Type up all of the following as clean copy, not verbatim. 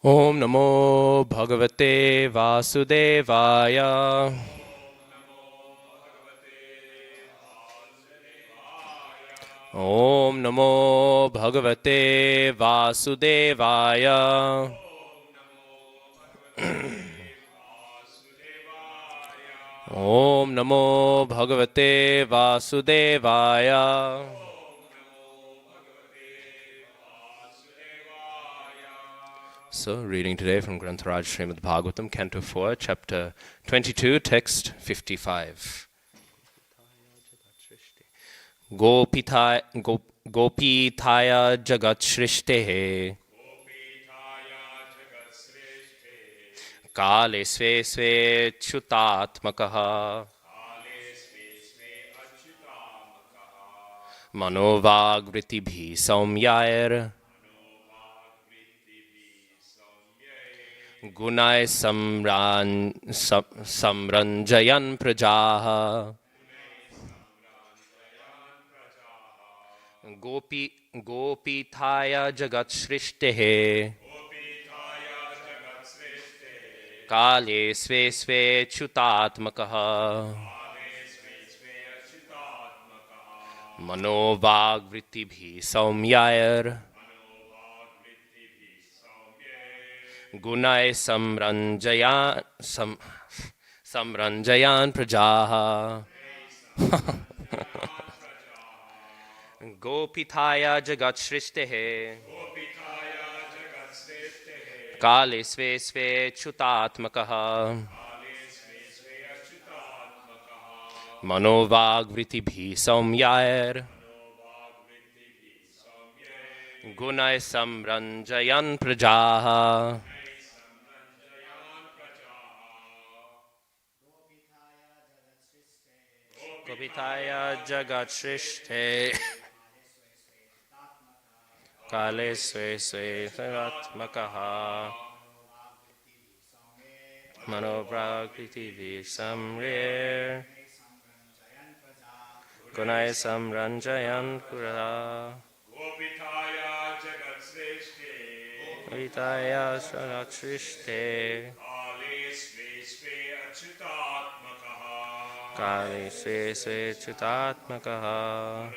Om Namo Bhagavate Vasudevaya. Om Namo Bhagavate Vasudevaya. Om Namo Bhagavate Vasudevaya. So, reading today from Grantharaj Srimad Bhagavatam, Canto 4, Chapter 22, Text 55. Gopithaya Jagat Shrishte Kale Sve Sve Chutatmakaha Manovagritibhi Saumyair Gunai Samranjayan Prajaha Gopithaya Jagat Shrishte Kale Sve Sve Chutatmakaha Manovagritibhi Saumyair Gunai Samranjayan Prajaha Gopithaya Jagat Shrishte Kale Sve Sve Chutatmakaha Manovagritibhi Saumyair Gunai Samranjayan Prajaha Gopithaya Jagat Shrishte Kale Sve Sve Chutatmakaha Manovagritibhi Samyair Gunai Samranjayan Prajaha Gopithaya Jagat Shrishte Kale Sve Sve Chutatmakaha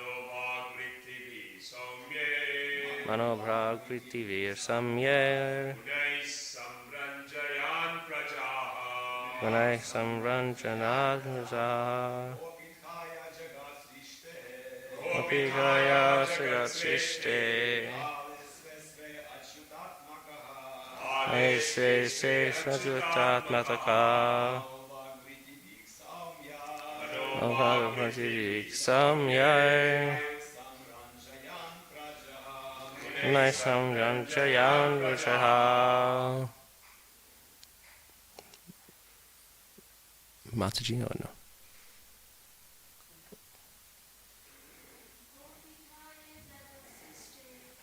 Manovagritibhi Samyair Gunai Samranjayan Prajaha Gopithaya Jagat Shrishte Kale Sve Sve Chutatmakaha Manovagritibhi Samyair Gunai Samranjayan Prajaha. Mataji or no?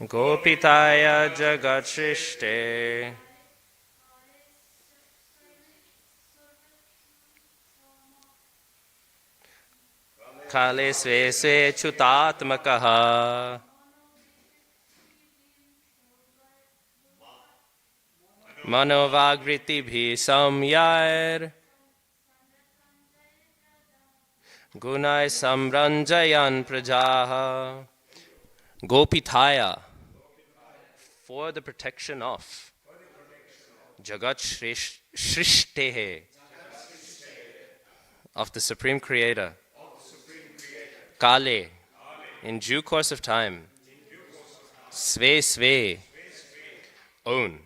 Gopithaya Jagat Shrishte Kale Sve Sve Chutatmakaha Manovagritibhi Samyair Gunai Samranjayan Prajaha. Gopithaya, for the protection of Jagat Shrishte, of the Supreme Creator, Kale, in due course of time, Sve Sve, own,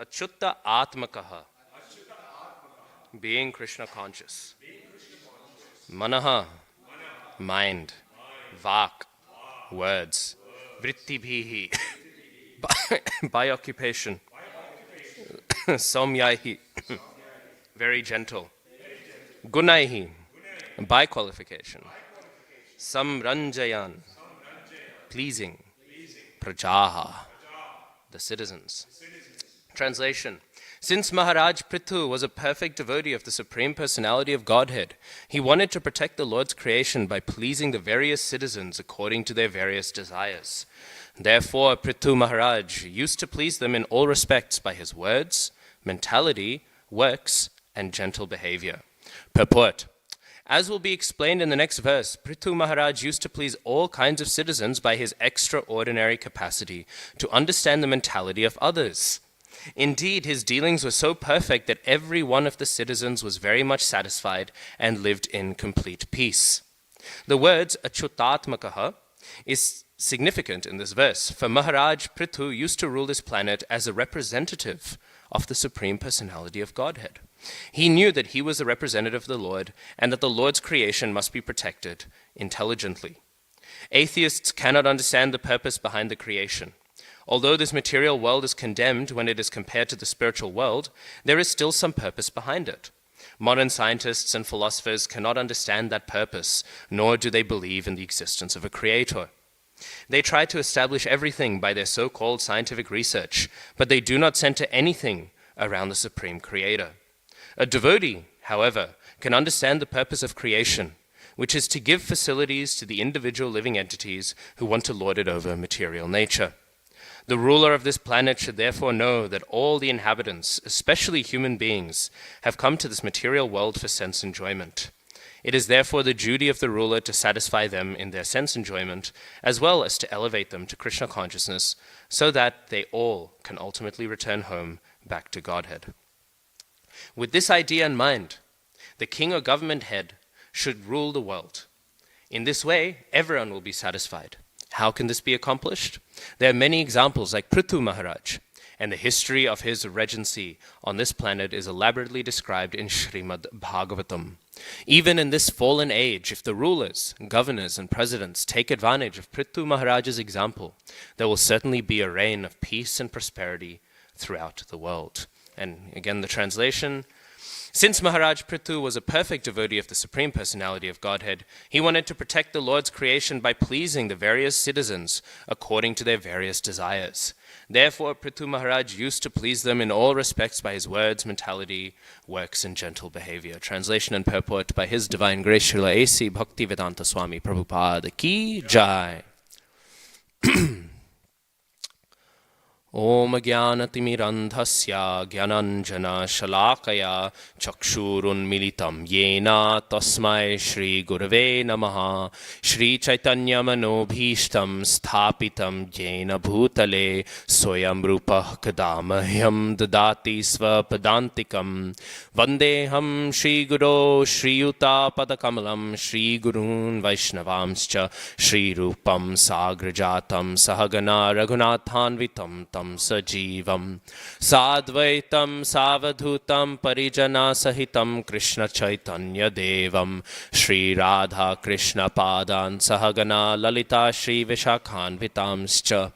Achyuta Atmakaha, being Krishna conscious, Manaha, mind, Vak, words, Vrittibhihi, by occupation, Saumyahi, very gentle, Gunaihi, by qualification, Samranjayan, pleasing, Prajaha, the citizens. Translation. Since Mahārāja Pṛthu was a perfect devotee of the Supreme Personality of Godhead, he wanted to protect the Lord's creation by pleasing the various citizens according to their various desires. Therefore, Pṛthu Mahārāja used to please them in all respects by his words, mentality, works, and gentle behavior. Purport. As will be explained in the next verse, Pṛthu Mahārāja used to please all kinds of citizens by his extraordinary capacity to understand the mentality of others. Indeed, his dealings were so perfect that every one of the citizens was very much satisfied and lived in complete peace. The words achyutatmakaha is significant in this verse, for Mahārāja Pṛthu used to rule this planet as a representative of the Supreme Personality of Godhead. He knew that he was the representative of the Lord and that the Lord's creation must be protected intelligently. Atheists cannot understand the purpose behind the creation. Although this material world is condemned when it is compared to the spiritual world, there is still some purpose behind it. Modern scientists and philosophers cannot understand that purpose, nor do they believe in the existence of a creator. They try to establish everything by their so-called scientific research, but they do not center anything around the Supreme Creator. A devotee, however, can understand the purpose of creation, which is to give facilities to the individual living entities who want to lord it over material nature. The ruler of this planet should therefore know that all the inhabitants, especially human beings, have come to this material world for sense enjoyment. It is therefore the duty of the ruler to satisfy them in their sense enjoyment, as well as to elevate them to Krishna consciousness, so that they all can ultimately return home back to Godhead. With this idea in mind, the king or government head should rule the world. In this way, everyone will be satisfied. How can this be accomplished? There are many examples like Pṛthu Mahārāja, and the history of his regency on this planet is elaborately described in Srimad Bhagavatam. Even in this fallen age, if the rulers, governors, and presidents take advantage of Pṛthu Mahārāja's example, there will certainly be a reign of peace and prosperity throughout the world. And again, the translation. Since Mahārāja Pṛthu was a perfect devotee of the Supreme Personality of Godhead, he wanted to protect the Lord's creation by pleasing the various citizens according to their various desires. Therefore, Pṛthu Mahārāja used to please them in all respects by his words, mentality, works, and gentle behavior. Translation and purport by His Divine Grace Srila A.C. Bhaktivedanta Swami Prabhupada Ki Jai. Om Jnanatimirandhasya Jnananjana Shalakaya Chakshurunmilitam Yena Tasmai Shri Gurave Namaha Shri Chaitanya Manobhishtam Sthapitam Yena Bhutale Soyam Rupah Kadamahyam Dadati Svapadantikam Vandeham Shri Guru Shri Yuta Padakamalam Shri Gurun Vaishnavamscha Shri Rupam Sagrajatam Sahagana Raghunathanvitam Tam Sajivam Sadvaitam Savadhutam Parijana Sahitam Krishna Chaitanya Devam Shri Radha Krishna Padan Sahagana Lalita Shri Vishakhanvitamscha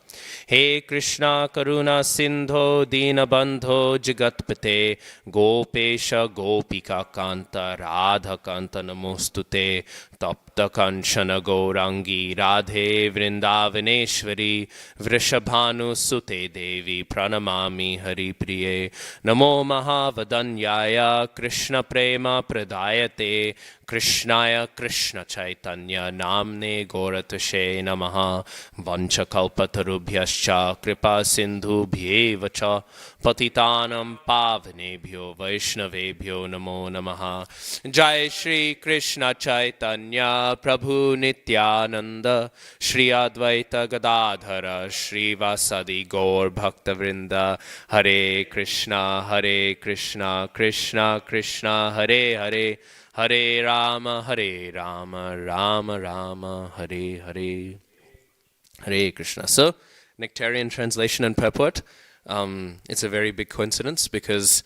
He Krishna Karuna Sindho Dinabandho Jagatpate Gopesha Gopika Kanta Radha Kanta Namostute Tapta Kanchana Gaurangi Radhe Vrindavaneshwari Vrishabhanu Sute Devi Pranamami Hari Priye Namo Mahavadanyaya Krishna Prema Pradayate Krishnaya Krishna Chaitanya Namne Goratashe Namaha Vanchakalpatarubhyascha Kripa Sindhubhyeva cha Patitanam Pavanebhyo Vaishnavebhyo Namo Namaha Jai Shri Krishna Chaitanya Prabhu Nityananda Shri Advaita Gadadhara Shri Vasadi Gaur Bhakta Vrinda Hare Krishna Krishna Krishna Hare Hare Hare Rama, Rama Rama, Hare Hare. Hare Krishna. So, nectarian translation and purport. It's a very big coincidence because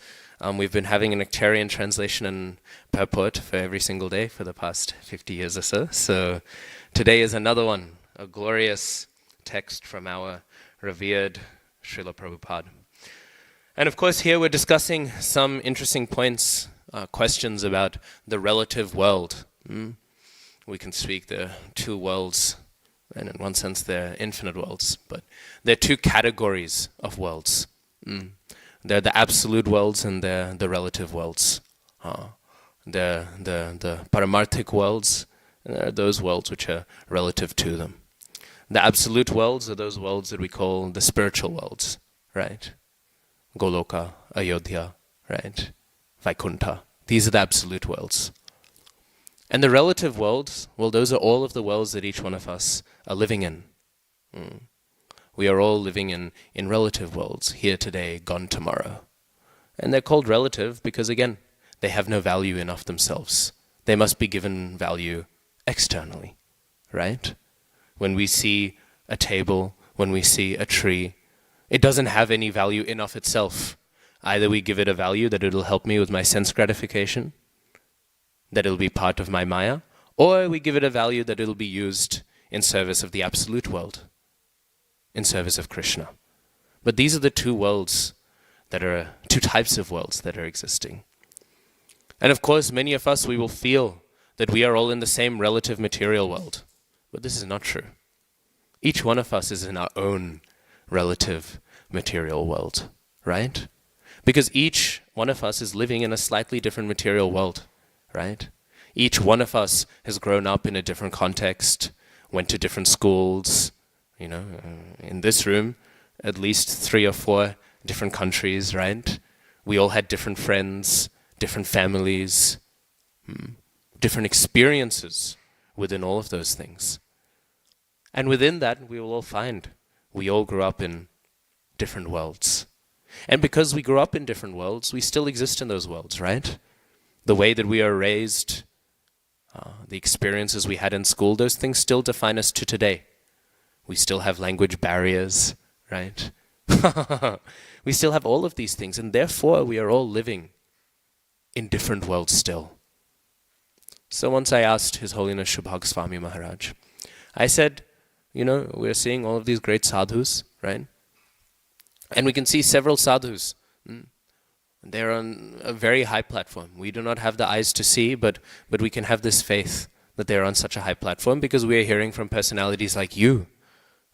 we've been having a nectarian translation and purport for every single day for the past 50 years or so. So, today is another one, a glorious text from our revered Srila Prabhupada. And of course, here we're discussing some interesting points, questions about the relative world. We can speak there are two worlds, and in one sense they're infinite worlds, but there are two categories of worlds. There are the absolute worlds and there are the relative worlds. There are the paramarthic worlds, and there are those worlds which are relative to them. The absolute worlds are those worlds that we call the spiritual worlds, right? Goloka, Ayodhya, right? Vaikuntha. These are the absolute worlds. And the relative worlds, well, those are all of the worlds that each one of us are living in. We are all living in relative worlds, here today, gone tomorrow. And they're called relative because, again, they have no value in of themselves. They must be given value externally, right? When we see a table, when we see a tree, it doesn't have any value in of itself. Either we give it a value that it'll help me with my sense gratification, that it'll be part of my maya, or we give it a value that it'll be used in service of the absolute world, in service of Krishna. But these are the two worlds that are, two types of worlds that are existing. And of course, many of us, we will feel that we are all in the same relative material world. But this is not true. Each one of us is in our own relative material world, right? Because each one of us is living in a slightly different material world, right? Each one of us has grown up in a different context, went to different schools, in this room, at least 3 or 4 different countries, right? We all had different friends, different families, different experiences within all of those things. And within that, we will all find we all grew up in different worlds. And because we grew up in different worlds, we still exist in those worlds, right? The way that we are raised, the experiences we had in school, those things still define us to today. We still have language barriers, right? We still have all of these things, and therefore we are all living in different worlds still. So once I asked His Holiness Shubhag Swami Maharaj, I said, we're seeing all of these great sadhus, right? And we can see several sadhus. They're on a very high platform. We do not have the eyes to see, but we can have this faith that they're on such a high platform because we are hearing from personalities like you,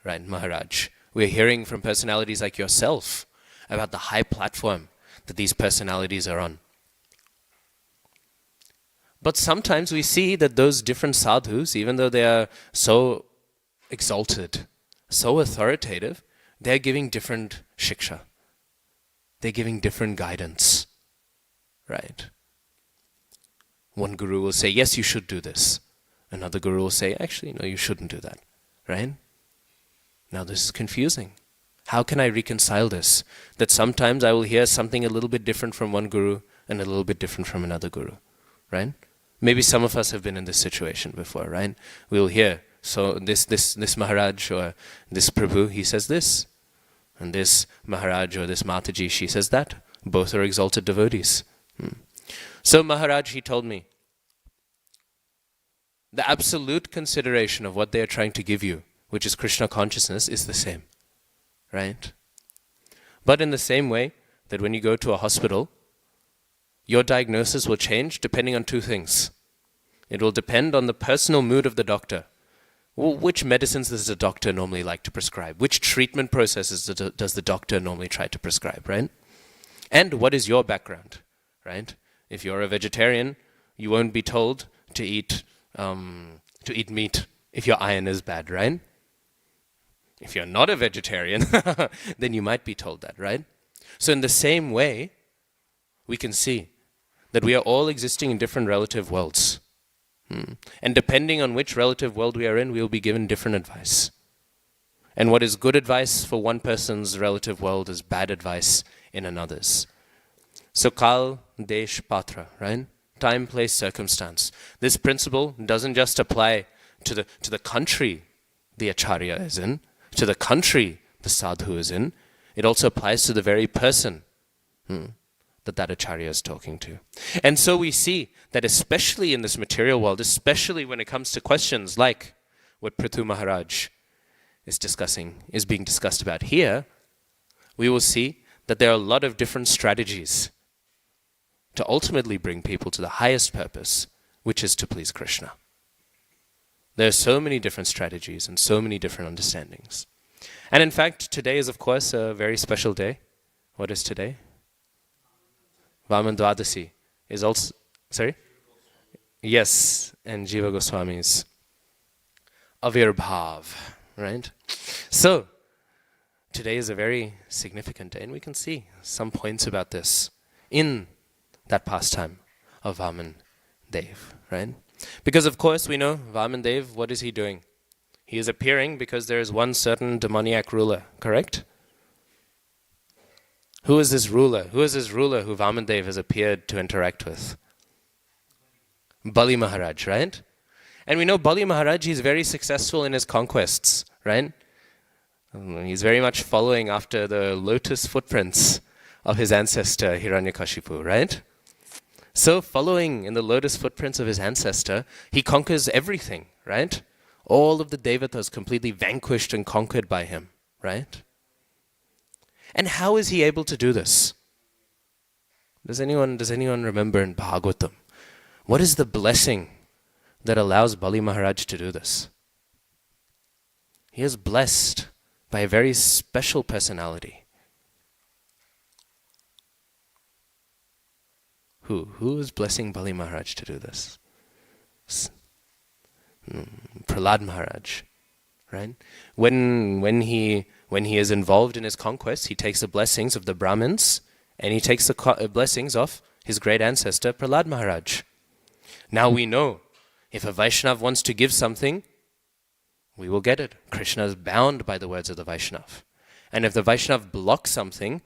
right, Maharaj? We are hearing from personalities like yourself about the high platform that these personalities are on. But sometimes we see that those different sadhus, even though they are so exalted, so authoritative, they're giving different shiksha. They're giving different guidance, right? One guru will say, yes, you should do this. Another guru will say, actually, no, you shouldn't do that, right? Now this is confusing. How can I reconcile this? That sometimes I will hear something a little bit different from one guru and a little bit different from another guru, right? Maybe some of us have been in this situation before, right? We'll hear, so this Maharaj or this Prabhu, he says this. And this Maharaj or this Mataji, she says that. Both are exalted devotees. So Maharaj, he told me, the absolute consideration of what they are trying to give you, which is Krishna consciousness, is the same, right? But in the same way that when you go to a hospital, your diagnosis will change depending on 2 things. It will depend on the personal mood of the doctor. Which medicines does the doctor normally like to prescribe? Which treatment processes does the doctor normally try to prescribe, right? And what is your background, right? If you're a vegetarian, you won't be told to eat meat if your iron is bad, right? If you're not a vegetarian, then you might be told that, right? So in the same way, we can see that we are all existing in different relative worlds. And depending on which relative world we are in, we will be given different advice. And what is good advice for one person's relative world is bad advice in another's. So kal, desh, patra, right? Time, place, circumstance. This principle doesn't just apply to the country the acharya is in, to the country the sadhu is in. It also applies to the very person that acharya is talking to. And so we see that especially in this material world, especially when it comes to questions like what Pṛthu Mahārāja is being discussed about here, we will see that there are a lot of different strategies to ultimately bring people to the highest purpose, which is to please Krishna. There are so many different strategies and so many different understandings. And in fact, today is of course a very special day. What is today? Vaman Dwadasi is also, sorry? Yes, and Jiva Goswami's Avirbhav, right? So, today is a very significant day, and we can see some points about this in that pastime of Vaman Dev, right? Because of course we know Vaman Dev, what is he doing? He is appearing because there is one certain demoniac ruler, correct? Who is this ruler? Who is this ruler who Vaman Dev has appeared to interact with? Bali Mahārāja, right? And we know Bali Mahārāja, he's very successful in his conquests, right? He's very much following after the lotus footprints of his ancestor Hiranyakashipu, right? So following in the lotus footprints of his ancestor, he conquers everything, right? All of the devatas completely vanquished and conquered by him, right? And how is he able to do this? Does anyone remember in Bhagavatam? What is the blessing that allows Bali Mahārāja to do this? He is blessed by a very special personality. Who is blessing Bali Mahārāja to do this? Prahlad Mahārāja, right? When he is involved in his conquest, he takes the blessings of the Brahmins and he takes the blessings of his great ancestor Prahlad Mahārāja. Now we know, if a Vaishnav wants to give something, we will get it. Krishna is bound by the words of the Vaishnav. And if the Vaishnav blocks something,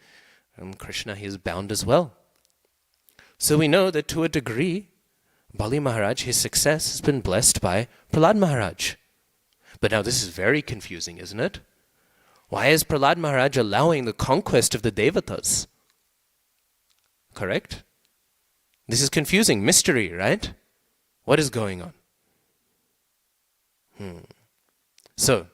Krishna, he is bound as well. So we know that to a degree, Bali Mahārāja, his success has been blessed by Prahlad Mahārāja. But now this is very confusing, isn't it? Why is Prahlad Mahārāja allowing the conquest of the devatas? Correct? This is confusing, mystery, right? What is going on? So,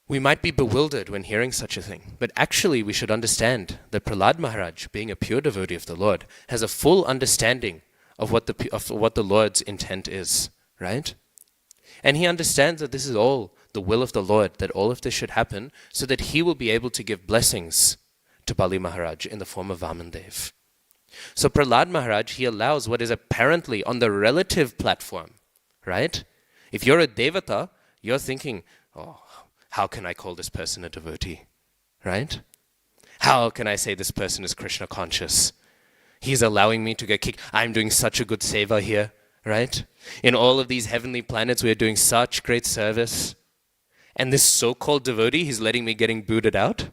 we might be bewildered when hearing such a thing, but actually we should understand that Prahlad Mahārāja, being a pure devotee of the Lord, has a full understanding of what the Lord's intent is, right? And he understands that this is all the will of the Lord, that all of this should happen so that he will be able to give blessings to Bali Mahārāja in the form of Vaman Dev. So Prahlad Mahārāja, he allows what is apparently on the relative platform, right? If you're a devata, you're thinking, oh, how can I call this person a devotee, right? How can I say this person is Krishna conscious? He's allowing me to get kicked. I'm doing such a good seva here, right? In all of these heavenly planets, we are doing such great service. And this so-called devotee, he's letting me getting booted out?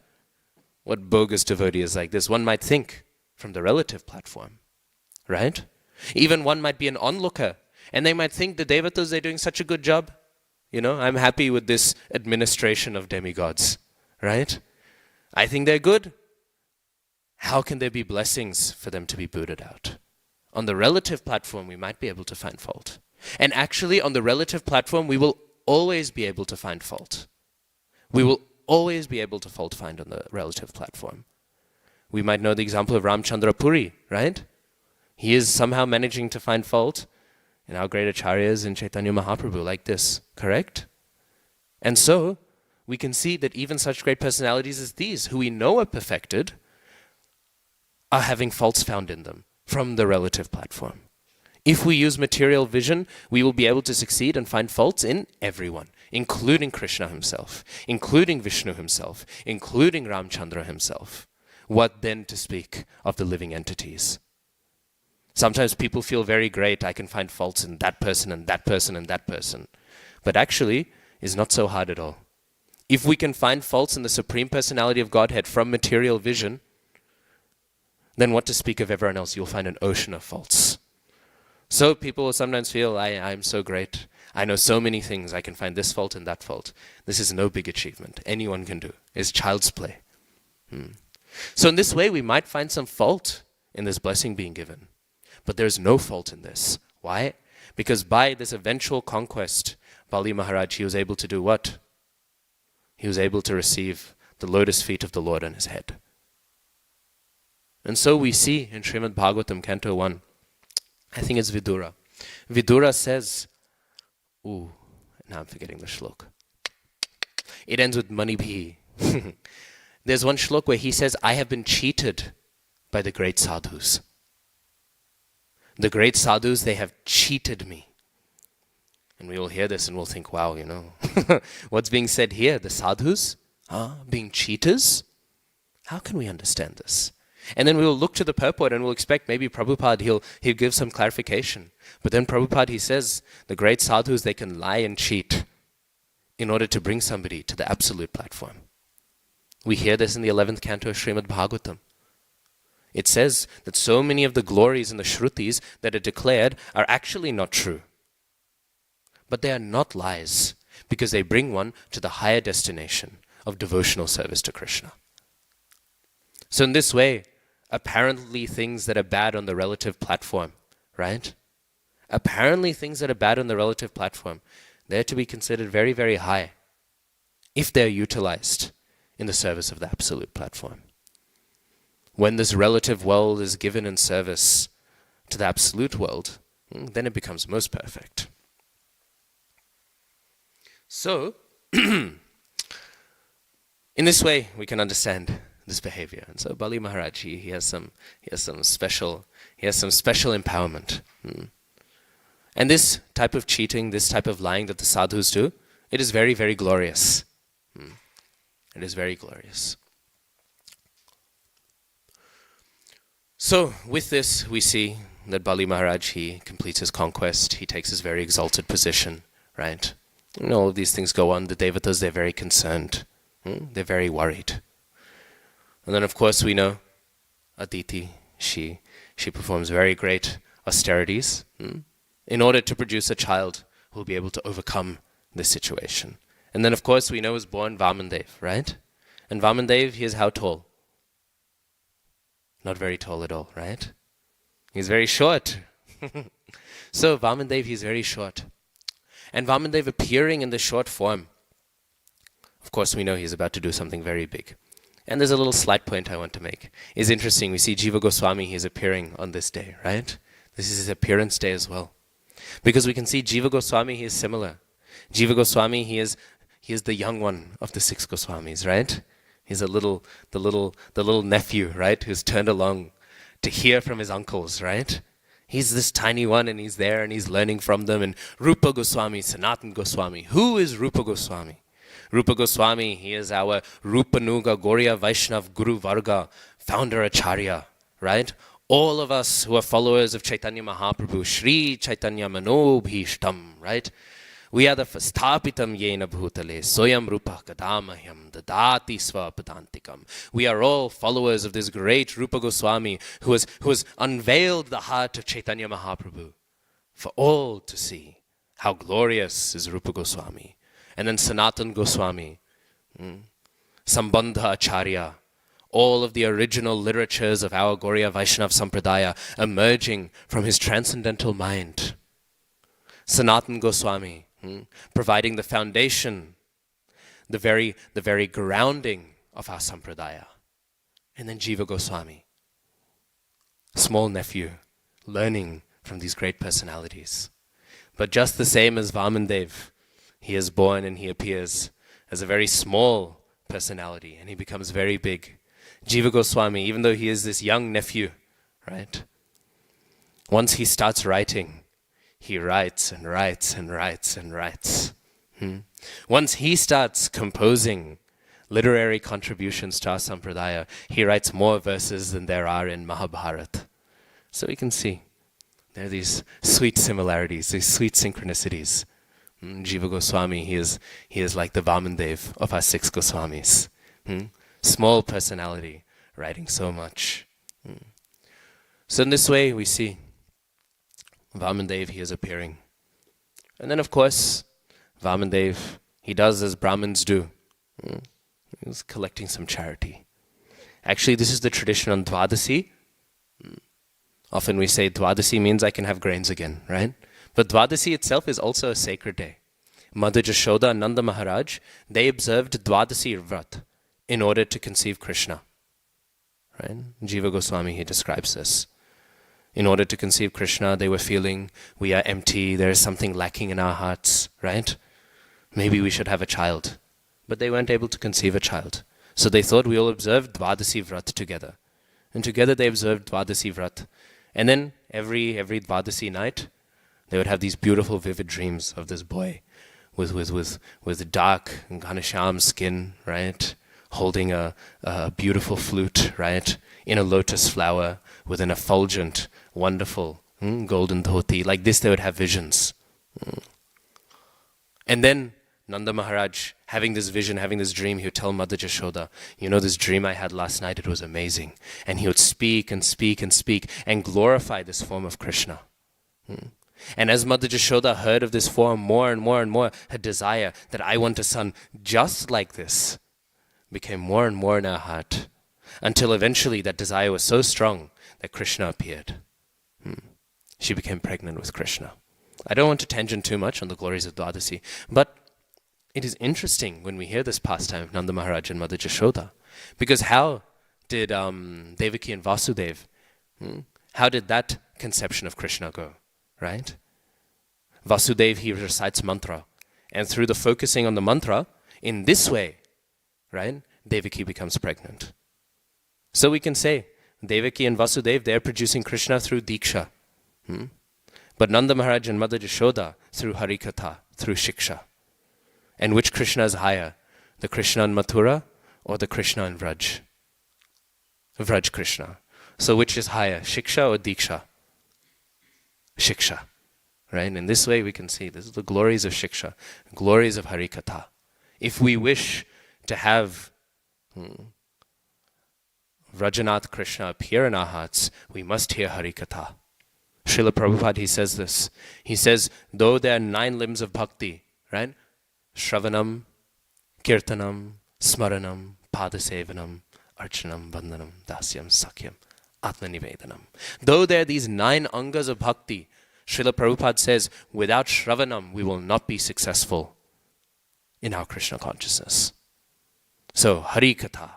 What bogus devotee is like this? One might think from the relative platform, right? Even one might be an onlooker, and they might think the devatas, they're doing such a good job. You know, I'm happy with this administration of demigods, right? I think they're good. How can there be blessings for them to be booted out? On the relative platform, we might be able to find fault. And actually, on the relative platform, we will always be able to find fault. We will always be able to fault find on the relative platform. We might know the example of Ramchandra Puri, right? He is somehow managing to find fault in our great acharyas in Chaitanya Mahaprabhu like this, correct? And so, we can see that even such great personalities as these, who we know are perfected, are having faults found in them from the relative platform. If we use material vision, we will be able to succeed and find faults in everyone, including Krishna himself, including Vishnu himself, including Ramchandra himself. What then to speak of the living entities? Sometimes people feel very great, I can find faults in that person and that person and that person. But actually, it's not so hard at all. If we can find faults in the Supreme Personality of Godhead from material vision, then what to speak of everyone else? You'll find an ocean of faults. So people will sometimes feel, I'm so great. I know so many things. I can find this fault and that fault. This is no big achievement. Anyone can do. It's child's play. So in this way, we might find some fault in this blessing being given. But there's no fault in this. Why? Because by this eventual conquest, Bali Mahārāja, he was able to do what? He was able to receive the lotus feet of the Lord on his head. And so we see in Srimad Bhagavatam, Canto 1, I think it's Vidura. Vidura says, now I'm forgetting the shlok. It ends with Manibhi. There's one shlok where he says, I have been cheated by the great sadhus. The great sadhus, they have cheated me. And we will hear this and we'll think, wow, what's being said here? The sadhus being cheaters? How can we understand this? And then we will look to the purport and we'll expect maybe Prabhupada, he'll give some clarification. But then Prabhupada, he says, the great sadhus, they can lie and cheat in order to bring somebody to the absolute platform. We hear this in the 11th canto of Srimad Bhagavatam. It says that so many of the glories in the Shrutis that are declared are actually not true. But they are not lies, because they bring one to the higher destination of devotional service to Krishna. So in this way, apparently things that are bad on the relative platform, right? Apparently things that are bad on the relative platform, they're to be considered very, very high if they're utilized in the service of the absolute platform. When this relative world is given in service to the absolute world, then it becomes most perfect. So, in this way, we can understand this behavior. And so Bali Maharaj, he has some special empowerment. And this type of cheating, this type of lying that the sadhus do, it is very, very glorious. It is very glorious. So with this, we see that Bali Maharaj, he completes his conquest. He takes his very exalted position, right? And all of these things go on. The devatas, they're very concerned. They're very worried. And then, of course, we know Aditi, she performs very great austerities in order to produce a child who will be able to overcome this situation. And then, of course, we know is born Vamandev, right? And Vamandev, he is how tall? Not very tall at all, right? He's very short. So Vamandev, he's very short. And Vamandev appearing in the short form, of course, we know he's about to do something very big. And there's a little slight point I want to make. It's interesting, we see Jiva Goswami, he's appearing on this day, right? This is his appearance day as well. Because we can see Jiva Goswami, he is similar. Jiva Goswami, he is the young one of the 6 Goswamis, right? He's the little nephew, right? Who's turned along to hear from his uncles, right? He's this tiny one and he's there and he's learning from them. And Rupa Goswami, Sanatan Goswami. Who is Rupa Goswami? Rupa Goswami, he is our Rupanuga Gauriya Vaishnav Guru Varga, founder Acharya, right? All of us who are followers of Chaitanya Mahaprabhu, Shri Chaitanya Manobhishtam, right? We are the Stapitam Yena Bhutale, Soyam Rupa Kadamahyam, Dadati Svapadantikam. We are all followers of this great Rupa Goswami who has unveiled the heart of Chaitanya Mahaprabhu for all to see. How glorious is Rupa Goswami. And then Sanatan Goswami, Sambandha Acharya, all of the original literatures of our Gauriya Vaishnav Sampradaya emerging from his transcendental mind. Sanatan Goswami, providing the foundation, the very grounding of our Sampradaya. And then Jiva Goswami, small nephew, learning from these great personalities. But just the same as Vamandev, he is born and he appears as a very small personality and he becomes very big. Jiva Goswami, even though he is this young nephew, right? Once he starts writing, he writes and writes and writes and writes. Once he starts composing literary contributions to our Sampradaya, he writes more verses than there are in Mahabharata. So we can see there are these sweet similarities, these sweet synchronicities. Jiva Goswami, he is like the Vamandev of our 6 Goswamis. Small personality, writing so much. So in this way we see Vamandev, he is appearing. And then of course, Vamandev, he does as Brahmins do. He's collecting some charity. Actually, this is the tradition on Dwadasi. Often we say Dwadasi means I can have grains again, right? But Dwadasi itself is also a sacred day. Mother Jashoda and Nanda Maharaj, they observed Dwadasi Vrat in order to conceive Krishna. Right? Jiva Goswami, he describes this. In order to conceive Krishna, they were feeling we are empty, there is something lacking in our hearts, right? Maybe we should have a child. But they weren't able to conceive a child. So they thought we'll observe Dwadasi Vrat together. And together they observed Dwadasi Vrat. And then every Dvadasi night, they would have these beautiful, vivid dreams of this boy with dark Ghanasham skin, right? Holding a beautiful flute, right? In a lotus flower with an effulgent, wonderful golden dhoti. Like this, they would have visions. And then Nanda Maharaj, having this vision, having this dream, he would tell Mother Jashoda, you know, this dream I had last night, it was amazing. And he would speak and speak and speak and glorify this form of Krishna. And as Mother Jashoda heard of this form more and more and more, her desire that I want a son just like this became more and more in her heart, until eventually that desire was so strong that Krishna appeared. She became pregnant with Krishna. I don't want to tangent too much on the glories of Dwadasi, but it is interesting when we hear this pastime of Nanda Maharaj and Mother Jashoda, because how did Devaki and Vasudev, how did that conception of Krishna go, right? Vasudev, he recites mantra, and through the focusing on the mantra, in this way, right, Devaki becomes pregnant. So we can say, Devaki and Vasudev, they're producing Krishna through Diksha. But Nanda Maharaj and Mother Jashoda through Harikatha, through Shiksha. And which Krishna is higher? The Krishna in Mathura or the Krishna in Vraj? Vraj Krishna. So which is higher, Shiksha or Diksha? Shiksha. Right? In this way we can see, this is the glories of Shiksha, glories of Harikatha. If we wish to have Vrajanath Krishna appear in our hearts, we must hear Harikatha. Srila Prabhupada, he says this. He says, though there are 9 limbs of bhakti, right? Shravanam, Kirtanam, Smaranam, Padasevanam, Archanam, Vandanam, Dasyam, Sakyam, Atmanivedanam. Though there are these 9 angas of bhakti, Srila Prabhupada says, without Shravanam, we will not be successful in our Krishna consciousness. So, Hari Katha,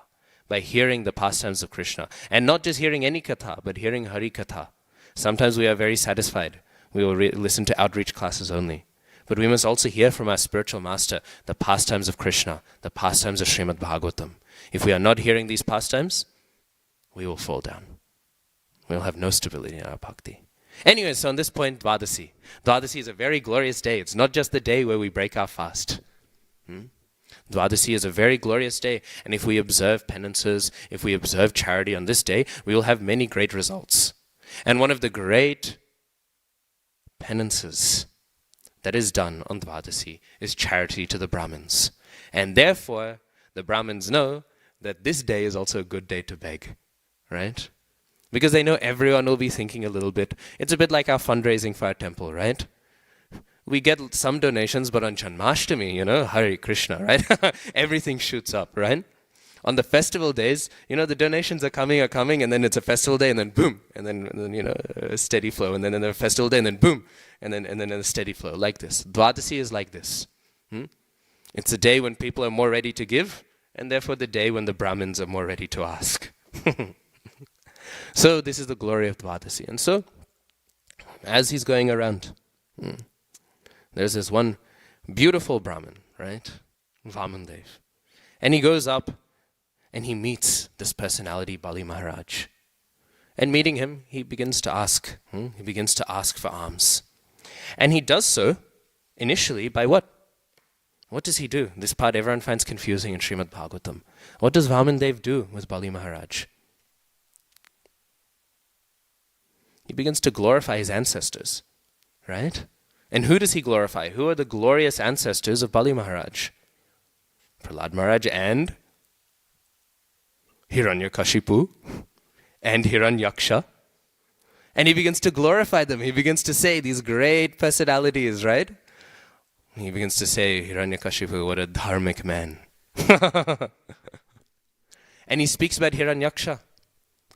by hearing the pastimes of Krishna, and not just hearing any Katha, but hearing Hari Katha. Sometimes we are very satisfied. We will listen to outreach classes only. But we must also hear from our spiritual master the pastimes of Krishna, the pastimes of Srimad Bhagavatam. If we are not hearing these pastimes, we will fall down. We will have no stability in our bhakti. Anyway, so on this point, Dwadasi. Dwadasi is a very glorious day. It's not just the day where we break our fast. Dwadasi is a very glorious day. And if we observe penances, if we observe charity on this day, we will have many great results. And one of the great penances that is done on Dwadasi is charity to the Brahmins. And therefore, the Brahmins know that this day is also a good day to beg, right? Because they know everyone will be thinking a little bit. It's a bit like our fundraising for our temple, right? We get some donations, but on Janmashtami, Hare Krishna, right? Everything shoots up, right? On the festival days, the donations are coming, and then it's a festival day, and then boom, and then a steady flow, and then a festival day, and then boom, and then a steady flow, like this. Dwadasi is like this. It's a day when people are more ready to give, and therefore the day when the Brahmins are more ready to ask. So this is the glory of Dwadasi. And so, as he's going around, there's this one beautiful Brahmin, right? Vamandev. And he goes up, and he meets this personality, Bali Maharaj. And meeting him, he begins to ask. He begins to ask for alms. And he does so, initially, by what? What does he do? This part everyone finds confusing in Srimad Bhagavatam. What does Vamandev do with Bali Maharaj? He begins to glorify his ancestors, right? And who does he glorify? Who are the glorious ancestors of Bali Maharaj? Prahlad Maharaj and Hiranyakashipu and Hiranyaksha. And he begins to glorify them. He begins to say these great personalities, right? He begins to say, Hiranyakashipu, what a dharmic man. And he speaks about Hiranyaksha.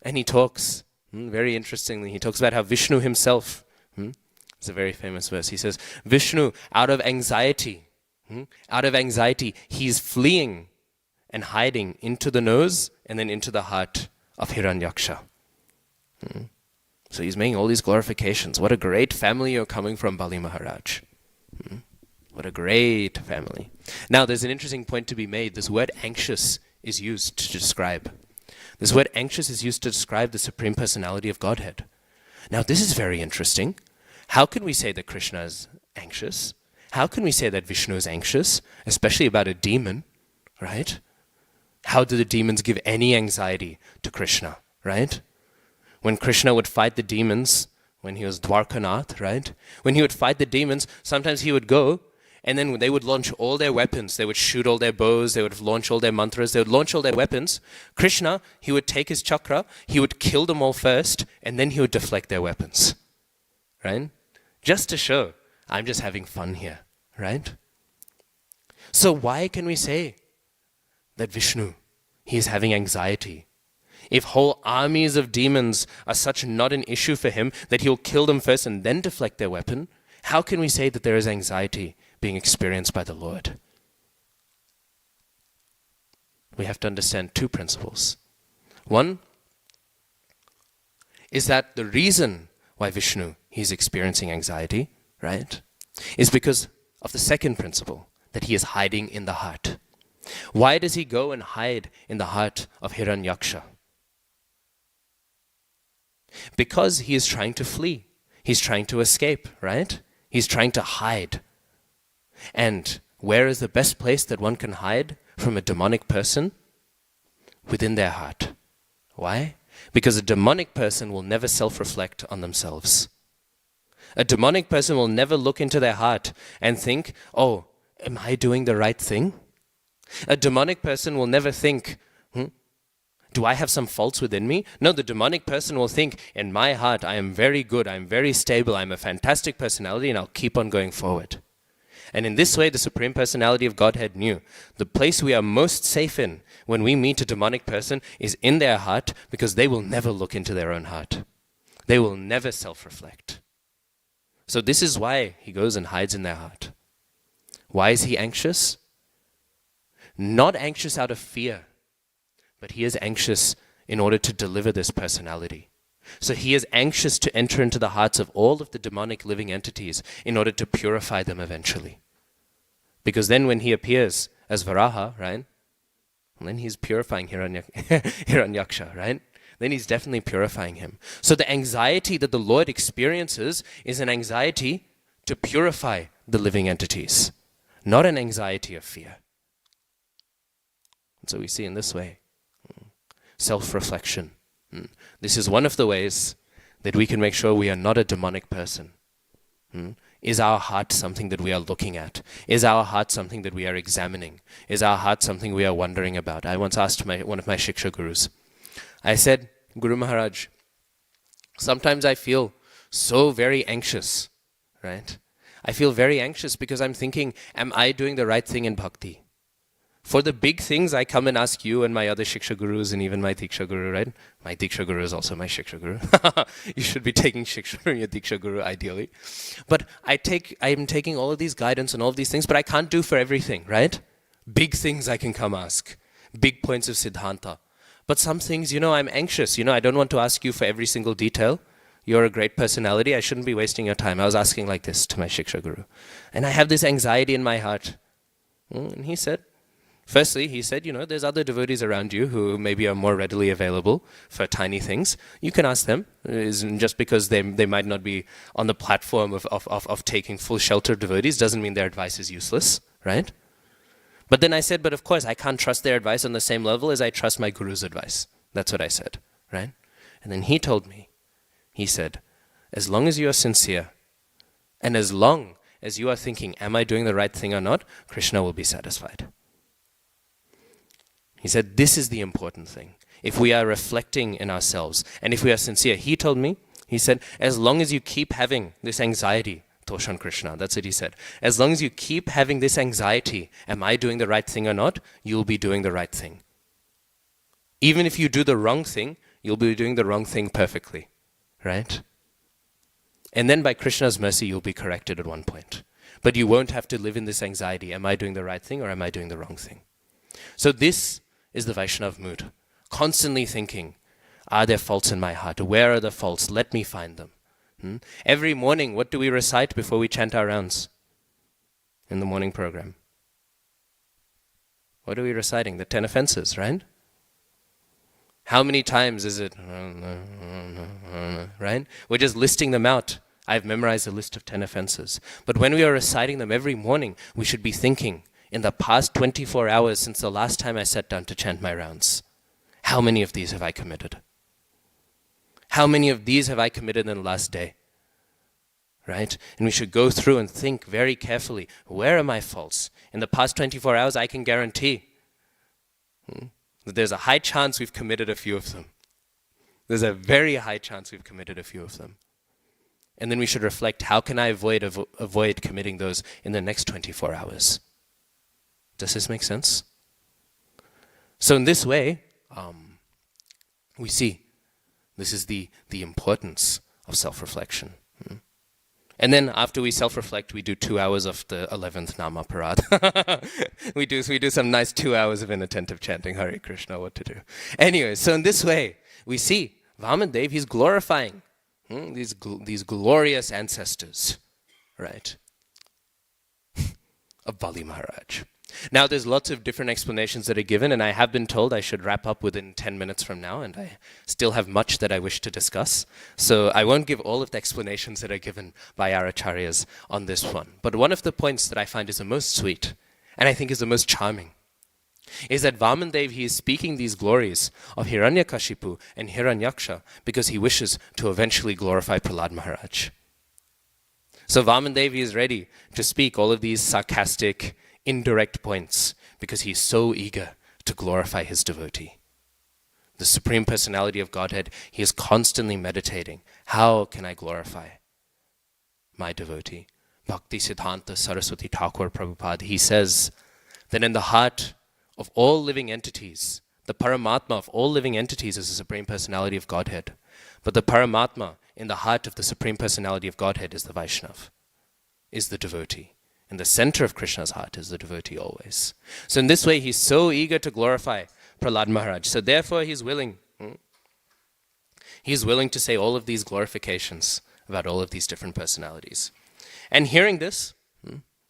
And he talks, very interestingly, he talks about how Vishnu himself, it's a very famous verse. He says, Vishnu, out of anxiety, he's fleeing and hiding into the nose and then into the heart of Hiranyaksha. So he's making all these glorifications. What a great family you're coming from, Bali Maharaj. What a great family. Now, there's an interesting point to be made. This word anxious is used to describe. This word anxious is used to describe the Supreme Personality of Godhead. Now this is very interesting. How can we say that Krishna is anxious? How can we say that Vishnu is anxious, especially about a demon, right? How do the demons give any anxiety to Krishna, right? When Krishna would fight the demons, when he was Dwarkanath, right? When he would fight the demons, sometimes he would go and then they would launch all their weapons. They would shoot all their bows. They would launch all their mantras. They would launch all their weapons. Krishna, he would take his chakra. He would kill them all first, and then he would deflect their weapons. Right? Just to show, I'm just having fun here. Right? So why can we say that Vishnu, he is having anxiety? If whole armies of demons are such not an issue for him that he'll kill them first and then deflect their weapon, how can we say that there is anxiety being experienced by the Lord? We have to understand two principles. One is that the reason why Vishnu, he's experiencing anxiety, right, is because of the second principle, that he is hiding in the heart. Why does he go and hide in the heart of Hiranyaksha? Because he is trying to flee. He's trying to escape, right? He's trying to hide. And where is the best place that one can hide from a demonic person? Within their heart. Why? Because a demonic person will never self-reflect on themselves. A demonic person will never look into their heart and think, oh, am I doing the right thing? A demonic person will never think, do I have some faults within me? No, the demonic person will think, in my heart, I am very good, I am very stable, I am a fantastic personality, and I'll keep on going forward. And in this way, the Supreme Personality of Godhead knew the place we are most safe in when we meet a demonic person is in their heart, because they will never look into their own heart. They will never self-reflect. So this is why he goes and hides in their heart. Why is he anxious? Not anxious out of fear, but he is anxious in order to deliver this personality. So he is anxious to enter into the hearts of all of the demonic living entities in order to purify them eventually. Because then when he appears as Varaha, right, then he's purifying Hiranyaksha, right? Then he's definitely purifying him. So the anxiety that the Lord experiences is an anxiety to purify the living entities, not an anxiety of fear. And so we see in this way, self-reflection. This is one of the ways that we can make sure we are not a demonic person. Is our heart something that we are looking at? Is our heart something that we are examining? Is our heart something we are wondering about? I once asked one of my Shiksha Gurus, I said, Guru Maharaj, sometimes I feel so very anxious, right? I feel very anxious because I'm thinking, am I doing the right thing in bhakti? For the big things, I come and ask you and my other Shiksha Gurus and even my Diksha Guru, right? My Diksha Guru is also my Shiksha Guru. You should be taking Shiksha from your Diksha Guru, ideally. But I'm taking all of these guidance and all of these things, but I can't do for everything, right? Big things I can come ask. Big points of Siddhanta. But some things, I'm anxious. I don't want to ask you for every single detail. You're a great personality. I shouldn't be wasting your time. I was asking like this to my Shiksha Guru. And I have this anxiety in my heart. And he said, firstly, he said, there's other devotees around you who maybe are more readily available for tiny things. You can ask them. Just because they might not be on the platform of taking full shelter of devotees doesn't mean their advice is useless, right? But then I said, but of course, I can't trust their advice on the same level as I trust my Guru's advice. That's what I said, right? And then he told me, he said, as long as you are sincere, and as long as you are thinking, am I doing the right thing or not, Krishna will be satisfied. He said, this is the important thing. If we are reflecting in ourselves, and if we are sincere, he told me, he said, as long as you keep having this anxiety, Toshan Krsna, that's what he said. As long as you keep having this anxiety, am I doing the right thing or not, you'll be doing the right thing. Even if you do the wrong thing, you'll be doing the wrong thing perfectly, right? And then by Krishna's mercy, you'll be corrected at one point. But you won't have to live in this anxiety. Am I doing the right thing or am I doing the wrong thing? So this is the Vaishnav mood. Constantly thinking, are there faults in my heart? Where are the faults? Let me find them. Every morning, what do we recite before we chant our rounds in the morning program? What are we reciting? The 10 offenses, right? How many times is it? Right? We're just listing them out. I've memorized a list of 10 offenses. But when we are reciting them every morning, we should be thinking, in the past 24 hours since the last time I sat down to chant my rounds, how many of these have I committed? How many of these have I committed in the last day? Right? And we should go through and think very carefully, where are my faults? In the past 24 hours, I can guarantee that there's a high chance we've committed a few of them. There's a very high chance we've committed a few of them. And then we should reflect, how can I avoid committing those in the next 24 hours? Does this make sense? So in this way, we see this is the importance of self-reflection. And then after we self-reflect, we do 2 hours of the 11th Nama Parad. we do some nice 2 hours of inattentive chanting, Hare Krishna, what to do. Anyway, so in this way, we see Vamadev, he's glorifying these glorious ancestors, right, of Bali Maharaj. Now, there's lots of different explanations that are given, and I have been told I should wrap up within 10 minutes from now, and I still have much that I wish to discuss. So I won't give all of the explanations that are given by our acharyas on this one. But one of the points that I find is the most sweet, and I think is the most charming, is that Vamadev, he is speaking these glories of Hiranyakashipu and Hiranyaksha because he wishes to eventually glorify Prahlad Maharaj. So Vamadev, he is ready to speak all of these sarcastic, indirect points because he's so eager to glorify his devotee. The Supreme Personality of Godhead, he is constantly meditating. How can I glorify my devotee? Bhakti Siddhanta Saraswati Thakur Prabhupada, he says that in the heart of all living entities, the Paramatma of all living entities is the Supreme Personality of Godhead. But the Paramatma in the heart of the Supreme Personality of Godhead is the Vaishnav, is the devotee. In the center of Krishna's heart is the devotee always. So in this way, he's so eager to glorify Prahlad Maharaj. So therefore, he's willing to say all of these glorifications about all of these different personalities. And hearing this,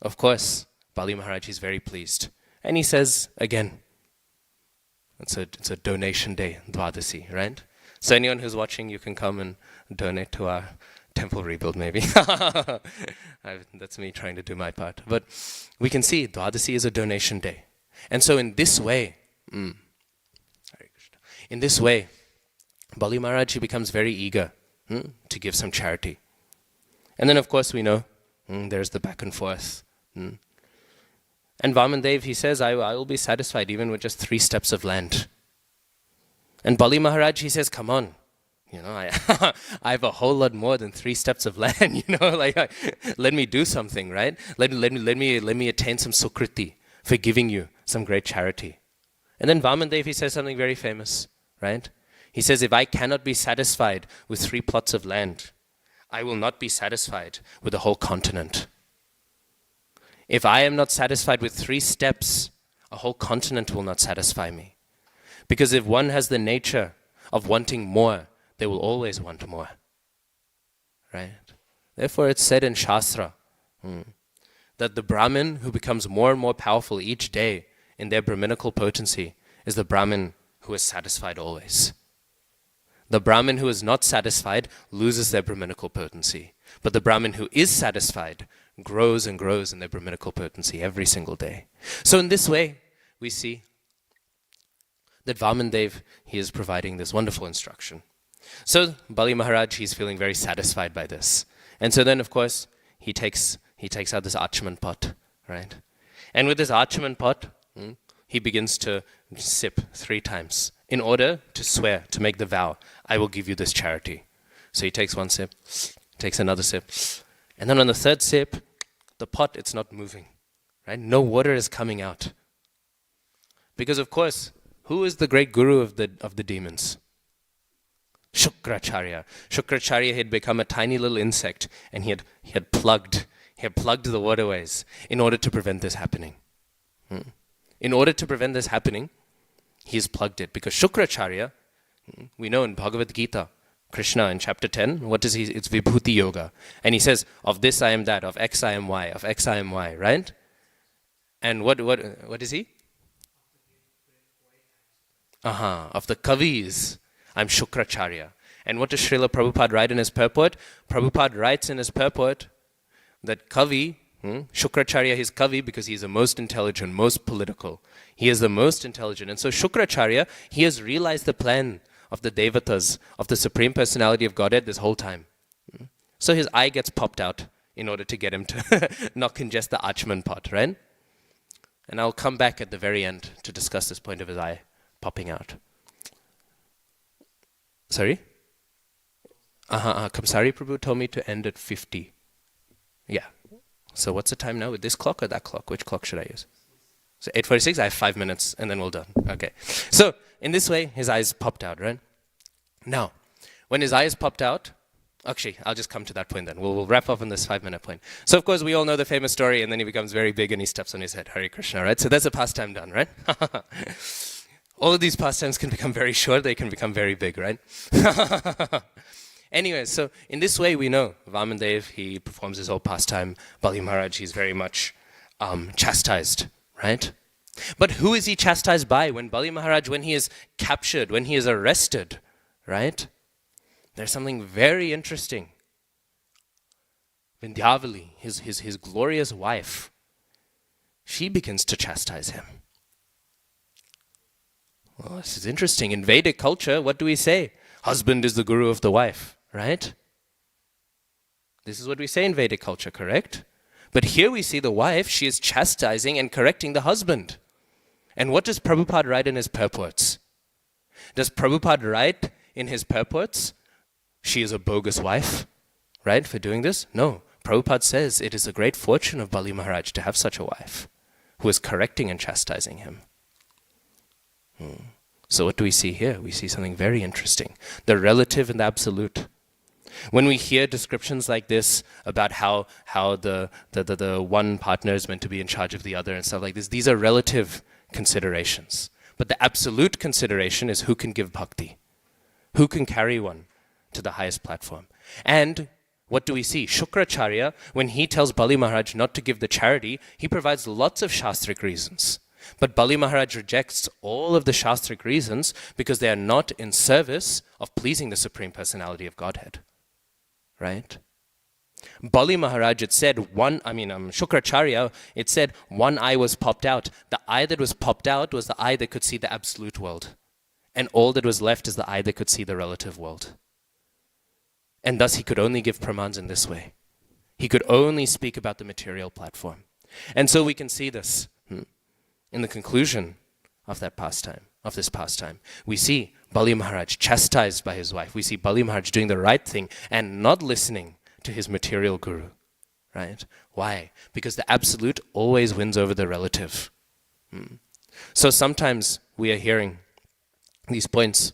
of course, Bali Maharaj is very pleased. And he says, again, it's a donation day, Dwadasi, right? So anyone who's watching, you can come and donate to our temple rebuild, maybe. That's me trying to do my part. But we can see Dwadasi is a donation day. And so in this way, Bali Maharaj, he becomes very eager to give some charity. And then, of course, we know there's the back and forth. And Vamadev, he says, I will be satisfied even with just 3 steps of land. And Bali Maharaj, he says, come on. I have a whole lot more than 3 steps of land, let me do something, right? Let me attain some sukriti for giving you some great charity. And then Vamadev, he says something very famous, right? He says, if I cannot be satisfied with 3 plots of land, I will not be satisfied with the whole continent. If I am not satisfied with 3 steps, a whole continent will not satisfy me. Because if one has the nature of wanting more, they will always want more, right? Therefore, it's said in Shastra that the Brahmin who becomes more and more powerful each day in their Brahminical potency is the Brahmin who is satisfied always. The Brahmin who is not satisfied loses their Brahminical potency. But the Brahmin who is satisfied grows and grows in their Brahminical potency every single day. So in this way, we see that Vamadev, he is providing this wonderful instruction. So Bali Maharaj, he's feeling very satisfied by this. And so then, of course, he takes out this Achman pot, right? And with this Achman pot, he begins to sip 3 times in order to swear, to make the vow, I will give you this charity. So he takes 1 sip, takes another sip, and then on the 3rd sip, the pot, it's not moving, right? No water is coming out. Because of course, who is the great guru of the demons? Shukracharya. Shukracharya had become a tiny little insect, and he had plugged the waterways in order to prevent this happening. In order to prevent this happening, he's plugged it. Because Shukracharya, we know in Bhagavad Gita, Krishna in chapter 10, what is he? It's Vibhuti Yoga. And he says, of this I am that, of X I am Y, of X I am Y, right? And what is he? Of the Kavis, I'm Shukracharya. And what does Srila Prabhupada write in his purport? Prabhupada writes in his purport that Kavi, Shukracharya is Kavi because he is the most intelligent, most political. He is the most intelligent. And so Shukracharya, he has realized the plan of the devatas, of the Supreme Personality of Godhead this whole time. So his eye gets popped out in order to get him to not congest the Achman pot, right? And I'll come back at the very end to discuss this point of his eye popping out. Sorry? Kamsari Prabhu told me to end at 50. Yeah. So what's the time now? With this clock or that clock? Which clock should I use? So 8:46, I have 5 minutes and then we're done. Okay. So in this way, his eyes popped out, right? Now, when his eyes popped out, actually, I'll just come to that point then. We'll wrap up on this 5-minute point. So of course, we all know the famous story, and then he becomes very big and he steps on his head. Hare Krishna, right? So that's a pastime done, right? All of these pastimes can become very short, they can become very big, right? Anyway, so in this way we know Vamandev, he performs his whole pastime. Bali Maharaj, he's very much chastised, right? But who is he chastised by? When Bali Maharaj, when he is captured, when he is arrested, right? There's something very interesting. Vindhyavali, his glorious wife, she begins to chastise him. Well, this is interesting. In Vedic culture, what do we say? Husband is the guru of the wife, right? This is what we say in Vedic culture, correct? But here we see the wife, she is chastising and correcting the husband. And what does Prabhupada write in his purports? Does Prabhupada write in his purports, she is a bogus wife, right, for doing this? No. Prabhupada says it is a great fortune of Bali Maharaj to have such a wife who is correcting and chastising him. So what do we see here? We see something very interesting. The relative and the absolute. When we hear descriptions like this about how the one partner is meant to be in charge of the other and stuff like this, these are relative considerations. But the absolute consideration is who can give bhakti, who can carry one to the highest platform. And what do we see? Shukracharya, when he tells Bali Maharaj not to give the charity, he provides lots of shastric reasons. But Bali Maharaj rejects all of the shastric reasons because they are not in service of pleasing the Supreme Personality of Godhead. Right? Bali Maharaj, it said Shukracharya, it said one eye was popped out. The eye that was popped out was the eye that could see the absolute world. And all that was left is the eye that could see the relative world. And thus he could only give pramans in this way. He could only speak about the material platform. And so we can see this in the conclusion of that pastime, of this pastime. We see Bali Maharaj chastised by his wife. We see Bali Maharaj doing the right thing and not listening to his material guru. Right? Why? Because the absolute always wins over the relative. So sometimes we are hearing these points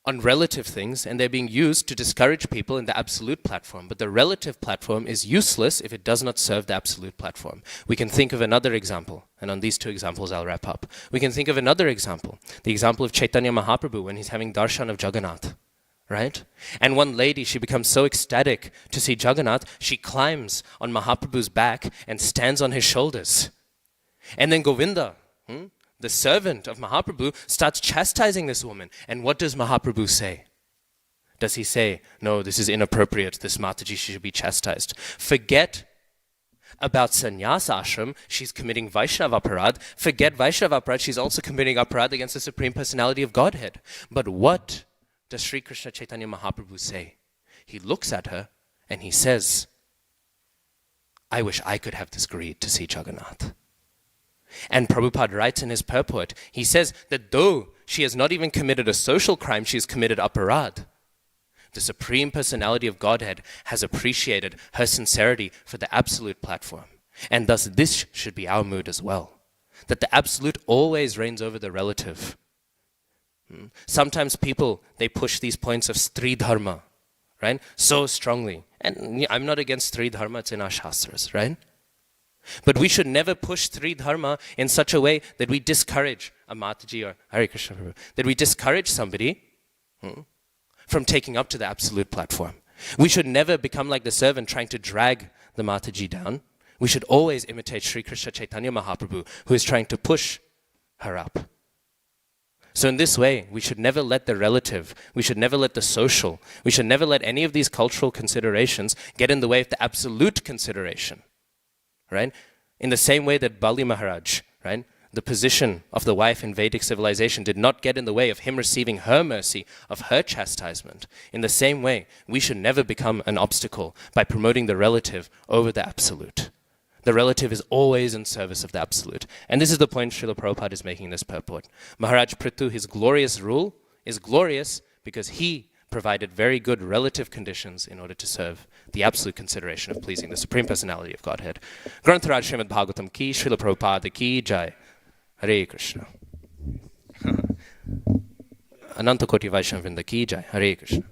on relative things, and they're being used to discourage people in the absolute platform. But the relative platform is useless if it does not serve the absolute platform. We can think of another example, and on these two examples I'll wrap up. We can think of another example, the example of Chaitanya Mahaprabhu when he's having darshan of Jagannath, right? And one lady, she becomes so ecstatic to see Jagannath, she climbs on Mahaprabhu's back and stands on his shoulders. And then Govinda, the servant of Mahaprabhu, starts chastising this woman. And what does Mahaprabhu say? Does he say, no, this is inappropriate, this Mataji, she should be chastised? Forget about sannyas ashram, she's committing Vaishnava aparad. Forget Vaishnava aparad, she's also committing aparad against the Supreme Personality of Godhead. But what does Sri Krishna Chaitanya Mahaprabhu say? He looks at her and he says, I wish I could have this greed to see Jagannath. And Prabhupada writes in his purport, he says that though she has not even committed a social crime, she has committed aparad. The Supreme Personality of Godhead has appreciated her sincerity for the absolute platform. And thus this should be our mood as well. That the absolute always reigns over the relative. Sometimes people, they push these points of Stri Dharma, right? So strongly. And I'm not against Stri Dharma, it's in our Shastras, right? But we should never push Sri Dharma in such a way that we discourage a Mataji or Hare Krishna, that we discourage somebody from taking up to the absolute platform. We should never become like the servant trying to drag the Mataji down. We should always imitate Sri Krishna Chaitanya Mahaprabhu, who is trying to push her up. So in this way, we should never let the relative, we should never let the social, we should never let any of these cultural considerations get in the way of the absolute consideration, right? In the same way that Bali Maharaj, right, the position of the wife in Vedic civilization did not get in the way of him receiving her mercy, of her chastisement. In the same way, we should never become an obstacle by promoting the relative over the absolute. The relative is always in service of the absolute. And this is the point Srila Prabhupada is making in this purport. Mahārāja Pṛthu, his glorious rule is glorious because he provided very good relative conditions in order to serve the absolute consideration of pleasing the Supreme Personality of Godhead. Grantharaj Srimad Bhagavatam ki, Srila Prabhupada ki jai. Hare Krishna. Ananta Koti Vaishnava Vrinda ki jai. Hare Krishna.